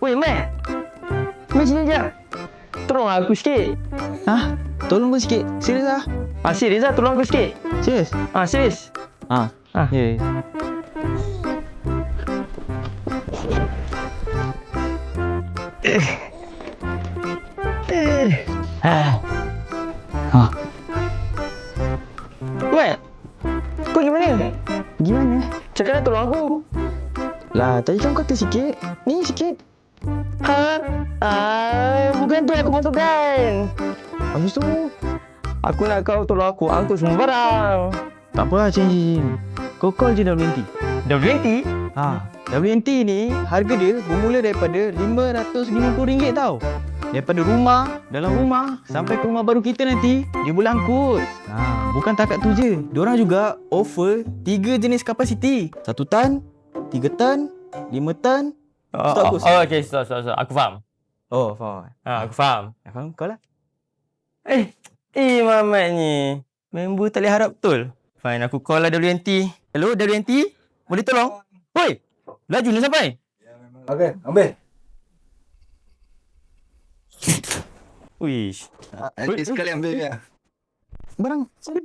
Weh, Mat. Mat sini je. Tolong aku sikit. Hah? Tolong aku sikit. Serius lah? Serius lah, tolong aku sikit. Serius? Serius. Ya. Mat, kau gimana? Gimana? Cakap nak tolong aku. Lah, tadi kan kau kata sikit. Ni sikit. Bukan tu yang aku maksudkan. Habis tu, Aku nak kau tolong aku angkut semua barang. tak apa lah, change. Kau call je WNT. WNT? WNT ni harga dia bermula daripada RM550 tau. Daripada rumah, dalam rumah sampai ke rumah baru kita nanti, dia boleh angkut. Bukan takat tu je. Diorang juga offer 3 jenis kapasiti. 1 tan, 3 tan, 5 tan. Stop. Okay, stop. Aku faham. Oh, faham. Aku faham. Faham kau lah. Mamat ni. Member tak boleh harap betul. Fine, aku call lah WNT. Hello, WNT? Boleh tolong? Woi, laju ni sampai. Okey, ambil. Wish. Sekali ambil ya. Barang, sorry.